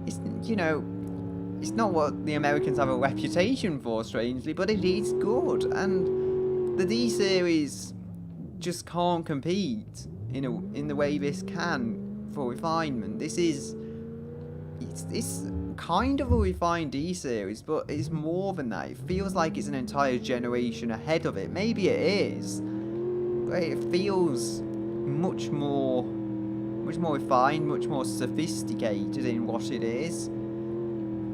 it's, you know, it's not what the Americans have a reputation for, strangely, but it is good. And the D series just can't compete in the way this can for refinement. It's kind of a refined D series, but it's more than that. It feels like it's an entire generation ahead of it. Maybe it is, but it feels much more refined, much more sophisticated in what it is.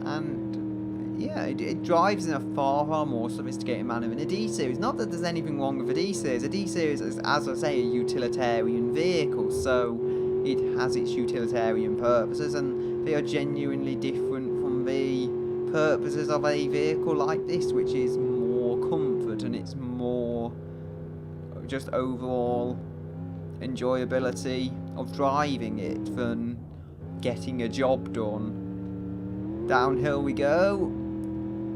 And yeah, it drives in a far more sophisticated manner than a D series. Not that there's anything wrong with a D series. A D series is, as I say, a utilitarian vehicle, so it has its utilitarian purposes, and they are genuinely different from the purposes of a vehicle like this, which is more comfort and it's more just overall enjoyability of driving it than getting a job done. Downhill we go.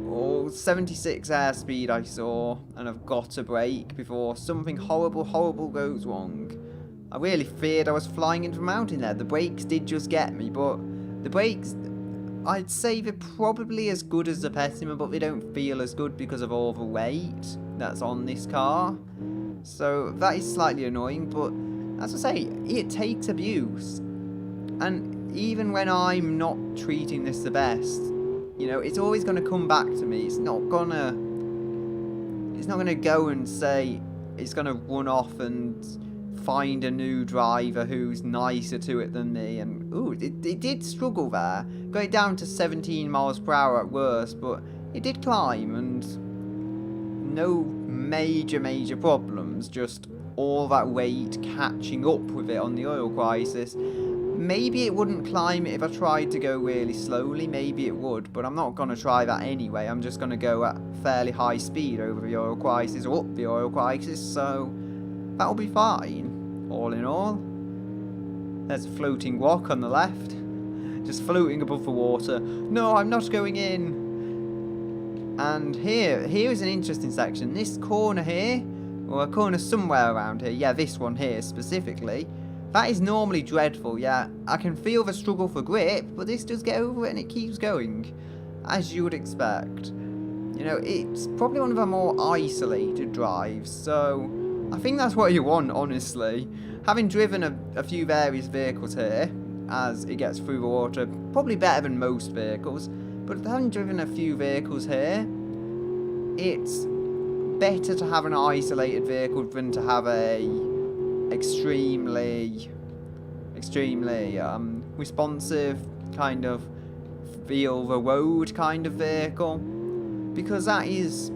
Oh, 76 airspeed I saw, and I've got to brake before something horrible goes wrong. I really feared I was flying into a mountain there. The brakes did just get me, but the brakes, I'd say they're probably as good as the Pessima, but they don't feel as good because of all the weight that's on this car. So that is slightly annoying, but as I say, it takes abuse. And even when I'm not treating this the best, you know, it's always going to come back to me. It's not gonna It's not going to go and say it's going to run off and find a new driver who's nicer to it than me. And ooh, it did struggle there. Got it down to 17 miles per hour at worst, but it did climb, and no major problems, just all that weight catching up with it on the oil crisis. Maybe it wouldn't climb it if I tried to go really slowly, maybe it would, but I'm not going to try that anyway. I'm just going to go at fairly high speed over the oil crisis, or up the oil crisis, so that'll be fine, all in all. There's a floating rock on the left, just floating above the water. No, I'm not going in. And here is an interesting section. This corner here, or a corner somewhere around here, yeah, this one here specifically, that is normally dreadful, yeah. I can feel the struggle for grip, but this does get over it and it keeps going, as you would expect. You know, it's probably one of the more isolated drives, so I think that's what you want, honestly. Having driven a few various vehicles here, as it gets through the water, probably better than most vehicles, but having driven a few vehicles here, it's better to have an isolated vehicle than to have a extremely responsive kind of feel the road kind of vehicle, because that is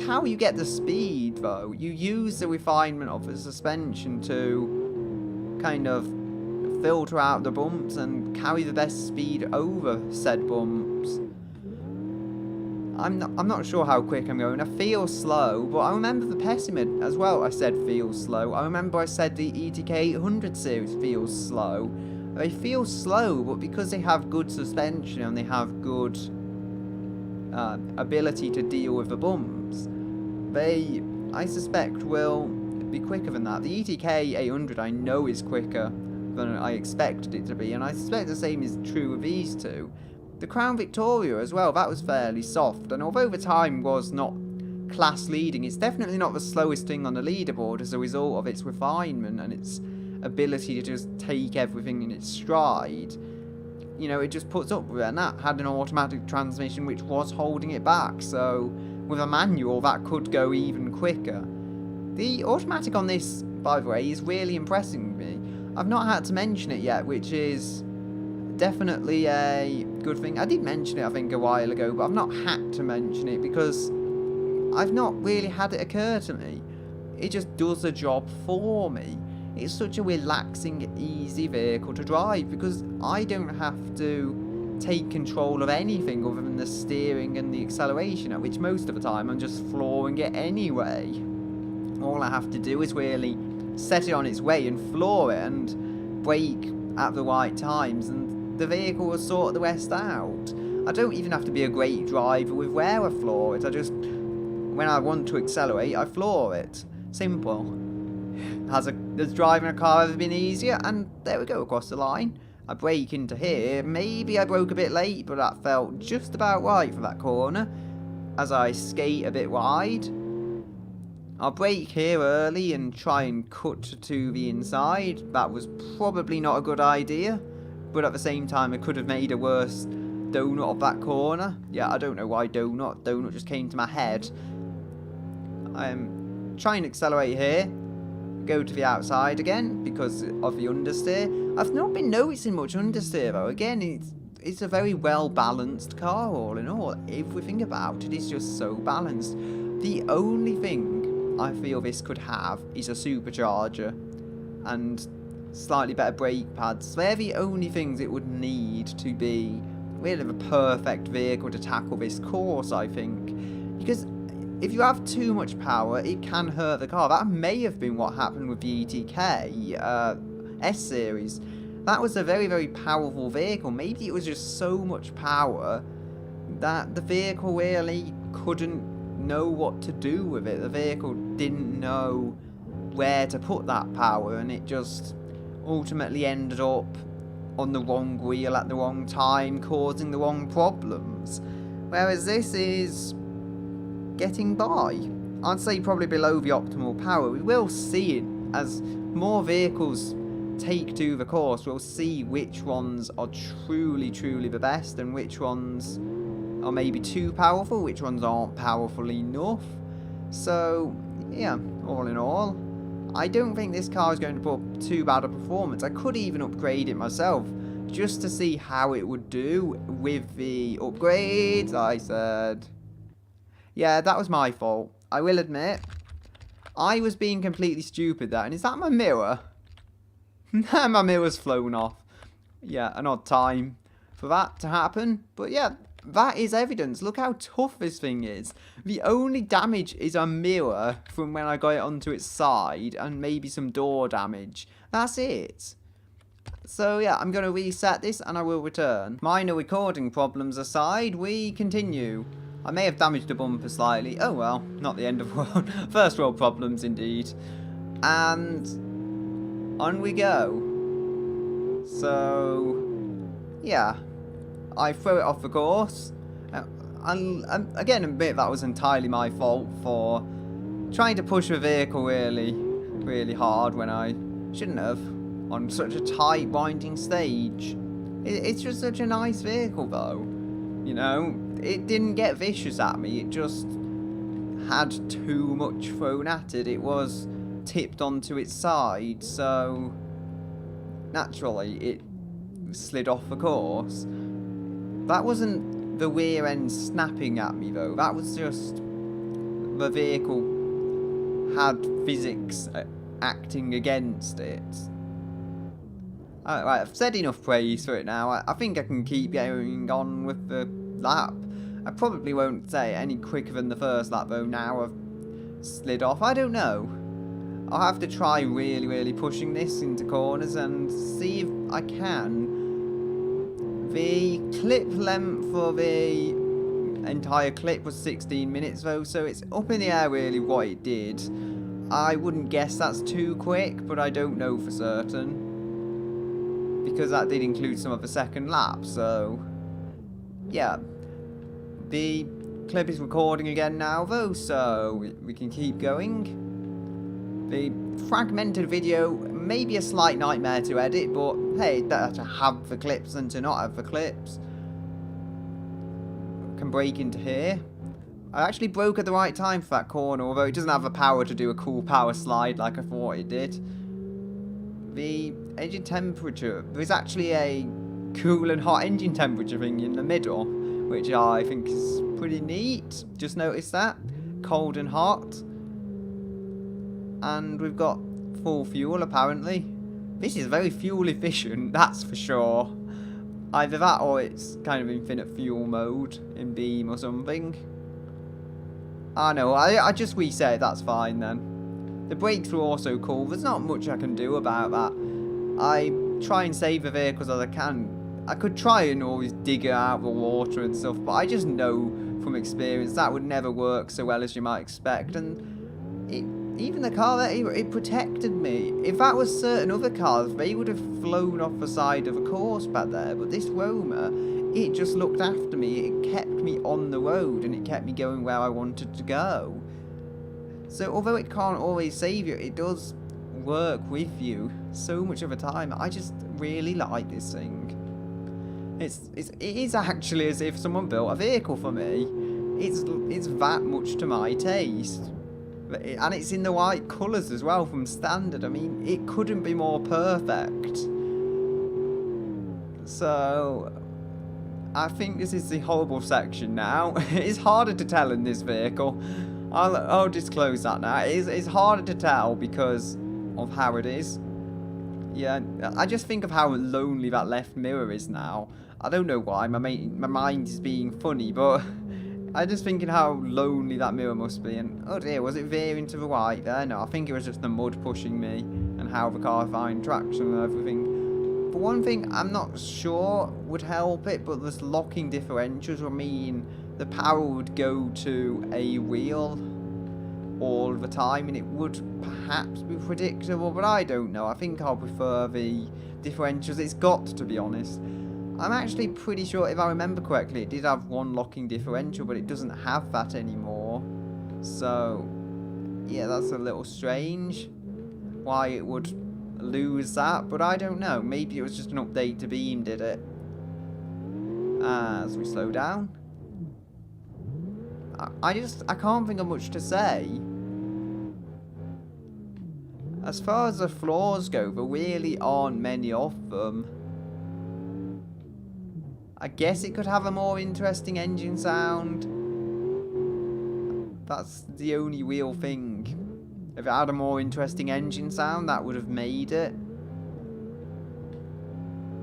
how you get the speed, though. You use the refinement of the suspension to kind of filter out the bumps and carry the best speed over said bumps. I'm not sure how quick I'm going. I feel slow, but I remember the Pessimid as well. I said feels slow. I remember I said the ETK 800 series feels slow. They feel slow, but because they have good suspension and they have good ability to deal with the bumps, they, I suspect, will be quicker than that. The ETK 800 I know is quicker than I expected it to be, and I suspect the same is true with these two. The Crown Victoria as well, that was fairly soft, and although the time was not class leading, it's definitely not the slowest thing on the leaderboard as a result of its refinement and its ability to just take everything in its stride. You know, it just puts up with it, and that had an automatic transmission which was holding it back, so with a manual that could go even quicker. The automatic on this, by the way, is really impressing me. I've not had to mention it yet, which is definitely a good thing. I did mention it, I think, a while ago, but I've not had to mention it because I've not really had it occur to me. It just does the job for me. It's such a relaxing, easy vehicle to drive because I don't have to take control of anything other than the steering and the acceleration, at which most of the time I'm just flooring it anyway. All I have to do is really set it on its way and floor it and brake at the right times, and the vehicle will sort the rest out. I don't even have to be a great driver with where I floor it. I just, when I want to accelerate, I floor it. Simple. Has driving a car ever been easier? And there we go, across the line. I brake into here. Maybe I broke a bit late, but that felt just about right for that corner as I skate a bit wide. I'll brake here early and try and cut to the inside. That was probably not a good idea, but at the same time, I could have made a worse donut of that corner. Yeah, I don't know why donut. Donut just came to my head. I'm trying to accelerate here. Go to the outside again because of the understeer. I've not been noticing much understeer though. Again, it's a very well balanced car all in all. Everything about it is just so balanced. The only thing I feel this could have is a supercharger and slightly better brake pads. They're the only things it would need to be really the perfect vehicle to tackle this course, I think. Because if you have too much power, it can hurt the car. That may have been what happened with the ETK S-Series. That was a very powerful vehicle. Maybe it was just so much power that the vehicle really couldn't know what to do with it. The vehicle didn't know where to put that power, and it just ultimately ended up on the wrong wheel at the wrong time, causing the wrong problems. Whereas this is getting by. I'd say probably below the optimal power. We will see it as more vehicles take to the course. We'll see which ones are truly the best and which ones are maybe too powerful, which ones aren't powerful enough. So, yeah, all in all, I don't think this car is going to put up too bad a performance. I could even upgrade it myself, just to see how it would do with the upgrades, I said. Yeah, that was my fault. I will admit. I was being completely stupid there. And is that my mirror? My mirror's flown off. Yeah, an odd time for that to happen. But yeah, that is evidence. Look how tough this thing is. The only damage is a mirror from when I got it onto its side and maybe some door damage. That's it. So yeah, I'm going to reset this and I will return. Minor recording problems aside, we continue. I may have damaged the bumper slightly. Oh well, not the end of the world. First world problems indeed. And on we go. So yeah, I throw it off the course. And again, admit that was entirely my fault for trying to push the vehicle really hard when I shouldn't have on such a tight winding stage. It's just such a nice vehicle though, you know. It didn't get vicious at me, it just had too much thrown at it. It was tipped onto its side, so naturally it slid off the course. That wasn't the rear end snapping at me though, that was just the vehicle had physics acting against it. Alright, I've said enough praise for it now. I think I can keep going on with the lap. I probably won't say any quicker than the first lap though. Now I've slid off. I don't know. I'll have to try really pushing this into corners and see if I can. The clip length for the entire clip was 16 minutes though, so it's up in the air really what it did. I wouldn't guess that's too quick, but I don't know for certain, because that did include some of the second lap. So yeah, the clip is recording again now though, so we can keep going. The fragmented video may be a slight nightmare to edit, but hey, better to have the clips than to not have the clips. Can break into here. I actually broke at the right time for that corner, although it doesn't have the power to do a cool power slide like I thought it did. The engine temperature, there's actually a cool and hot engine temperature thing in the middle, which I think is pretty neat. Just noticed that. Cold and hot. And we've got full fuel apparently. This is very fuel efficient, that's for sure. Either that or it's kind of infinite fuel mode in Beam or something. I know, I just reset it, that's fine then. The brakes were also cool, there's not much I can do about that. I try and save the vehicles as I can. I could try and always dig it out of the water and stuff, but I just know from experience that would never work so well as you might expect. And even the car there, it protected me. If that was certain other cars, they would have flown off the side of a course back there. But this Roma, it just looked after me. It kept me on the road and it kept me going where I wanted to go. So although it can't always save you, it does work with you so much of the time. I just really like this thing. It is actually as if someone built a vehicle for me. It's that much to my taste. And it's in the white colours as well from standard. I mean, it couldn't be more perfect. So I think this is the horrible section now. It's harder to tell in this vehicle. I'll disclose that now. It's harder to tell because of how it is. Yeah, I just think of how lonely that left mirror is now. I don't know why, my mind is being funny, but I'm just thinking how lonely that mirror must be. And oh dear, was it veering to the right there? No, I think it was just the mud pushing me and how the car found traction and everything. But one thing I'm not sure would help it, but this locking differentials will mean the power would go to a wheel all the time, and it would perhaps be predictable, but I don't know. I think I'll prefer the differentials. It's got to be honest. I'm actually pretty sure, if I remember correctly, it did have one locking differential, but it doesn't have that anymore. So yeah, that's a little strange why it would lose that, but I don't know. Maybe it was just an update to Beam did it. As we slow down, I can't think of much to say. As far as the flaws go, there really aren't many of them. I guess it could have a more interesting engine sound. That's the only real thing. If it had a more interesting engine sound, that would have made it.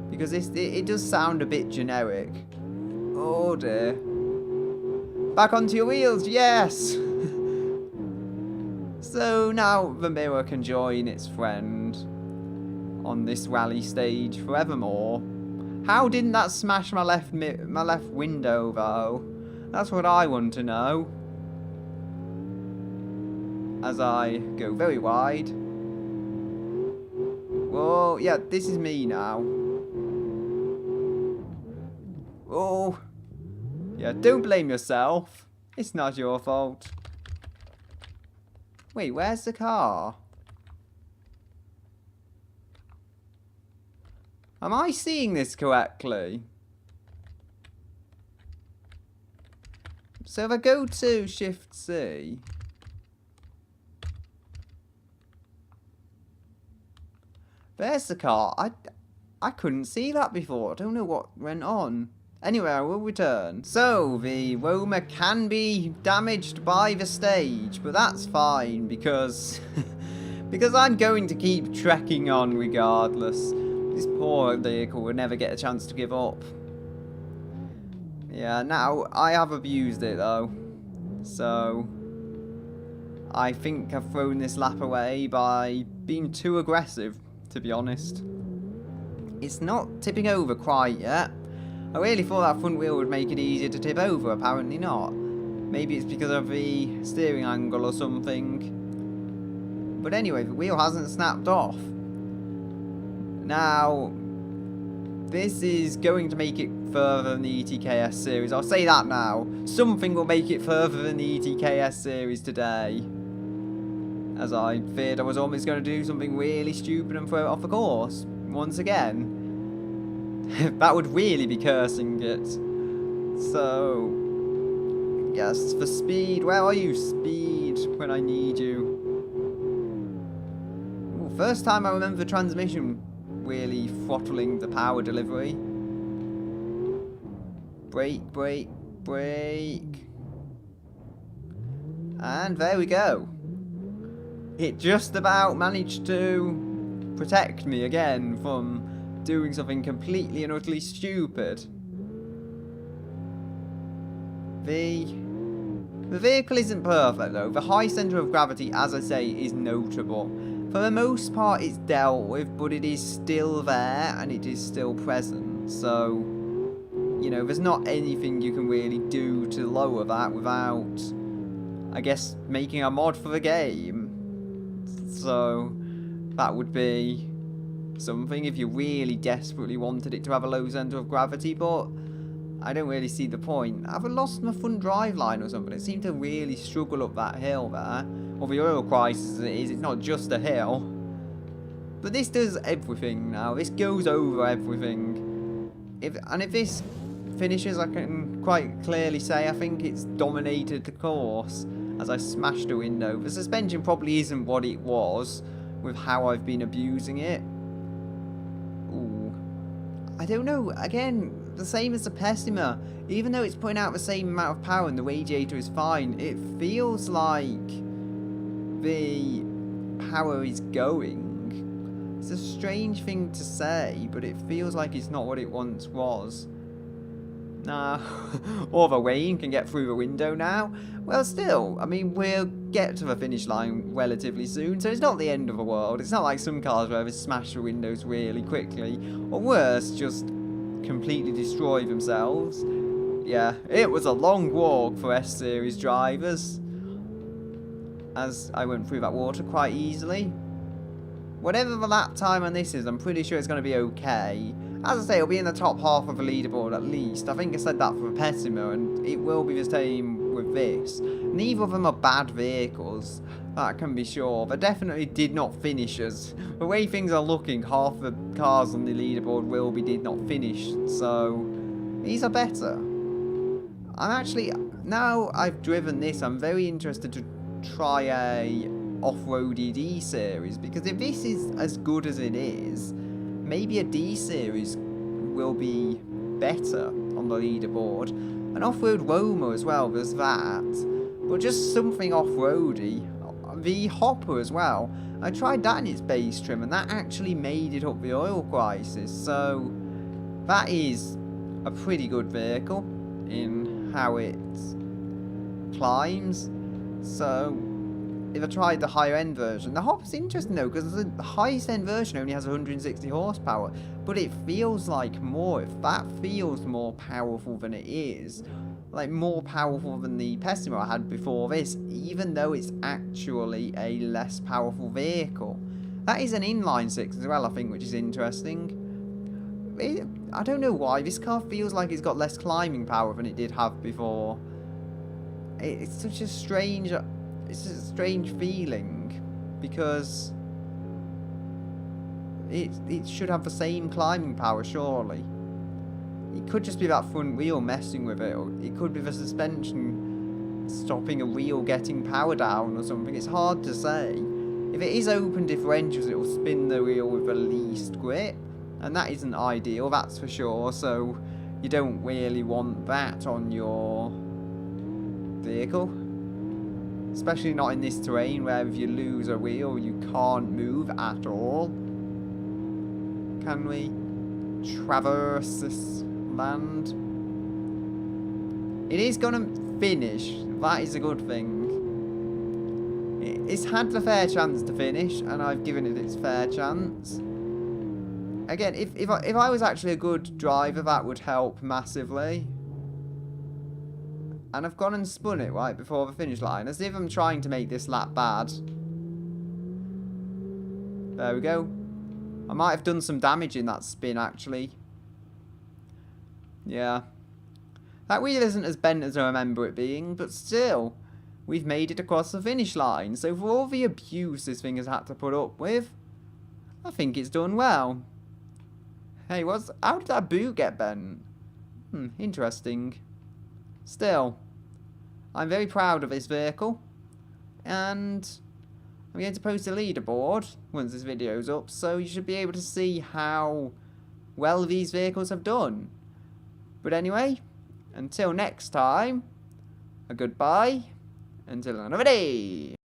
Because it does sound a bit generic. Oh dear. Back onto your wheels, yes! So now the mirror can join its friend on this rally stage forevermore. How didn't that smash my left window though? That's what I want to know. As I go very wide. Whoa, yeah, this is me now. Oh, yeah, don't blame yourself. It's not your fault. Wait, where's the car? Am I seeing this correctly? So if I go to Shift C. There's the car. I couldn't see that before. I don't know what went on. Anyway, I will return. So, the Roma can be damaged by the stage, but that's fine because because I'm going to keep trekking on regardless. This poor vehicle will never get a chance to give up. Yeah, now I have abused it though. So I think I've thrown this lap away by being too aggressive, to be honest. It's not tipping over quite yet. I really thought that front wheel would make it easier to tip over, apparently not. Maybe it's because of the steering angle or something. But anyway, the wheel hasn't snapped off. Now, this is going to make it further than the ETKS series. I'll say that now. Something will make it further than the ETKS series today. As I feared I was almost going to do something really stupid and throw it off the course. Once again. That would really be cursing it. So, yes, for speed. Where are you, speed, when I need you? Ooh, first time I remember the transmission really throttling the power delivery. Brake, brake, brake. And there we go. It just about managed to protect me again from doing something completely and utterly stupid. The vehicle isn't perfect though. The high centre of gravity, as I say, is notable. For the most part it's dealt with, but it is still there and it is still present. So, you know, there's not anything you can really do to lower that without, I guess, making a mod for the game. So, that would be something if you really desperately wanted it to have a low centre of gravity, but I don't really see the point. Have I lost my front drive line or something? It seemed to really struggle up that hill there. Or the oil crisis as it is, it's not just a hill. But this does everything now. This goes over everything. If this finishes, I can quite clearly say I think it's dominated the course as I smashed a window. The suspension probably isn't what it was with how I've been abusing it. Ooh. I don't know. Again, the same as the Pessima. Even though it's putting out the same amount of power and the radiator is fine, it feels like the power is going. It's a strange thing to say, but it feels like it's not what it once was. Nah, or the rain can get through the window now. Well, still, I mean, we'll get to the finish line relatively soon, so it's not the end of the world. It's not like some cars where they smash the windows really quickly, or worse, just completely destroy themselves. Yeah, it was a long walk for S-Series drivers, as I went through that water quite easily. Whatever the lap time on this is, I'm pretty sure it's going to be okay. As I say, it'll be in the top half of the leaderboard at least. I think I said that for the Pessima, and it will be the same with this. Neither of them are bad vehicles, that can be sure. They definitely did not finish us. The way things are looking, half the cars on the leaderboard will be did not finish, so these are better. I'm actually now I've driven this, I'm very interested to try a off-roady D series, because if this is as good as it is, maybe a D series will be better on the leaderboard. An off-road Roma as well, there's that, but just something off-roady. The Hopper as well, I tried that in its base trim and that actually made it up the oil crisis, so that is a pretty good vehicle in how it climbs. So if I tried the higher end version, the Hopper's interesting though, because the highest end version only has 160 horsepower, but it feels like more. If that feels more powerful than it is, like more powerful than the Pessimo I had before this, even though it's actually a less powerful vehicle. That is an inline 6 as well, I think, which is interesting. I don't know why, this car feels like it's got less climbing power than it did have before. It's such a strange... It's a strange feeling, because it should have the same climbing power, surely. It could just be that front wheel messing with it, or it could be the suspension stopping a wheel getting power down or something. It's hard to say. If it is open differentials, it will spin the wheel with the least grip, and that isn't ideal, that's for sure, so you don't really want that on your vehicle. Especially not in this terrain, where if you lose a wheel, you can't move at all. Can we traverse this land? It is gonna finish. That is a good thing. It's had the fair chance to finish, and I've given it its fair chance. Again, if I was actually a good driver, that would help massively. And I've gone and spun it right before the finish line, as if I'm trying to make this lap bad. There we go. I might have done some damage in that spin, actually. Yeah. That wheel isn't as bent as I remember it being, but still, we've made it across the finish line. So for all the abuse this thing has had to put up with, I think it's done well. Hey, how did that boot get bent? Interesting. Still, I'm very proud of this vehicle, and I'm going to post a leaderboard once this video's up, so you should be able to see how well these vehicles have done. But anyway, until next time, a goodbye, until another day.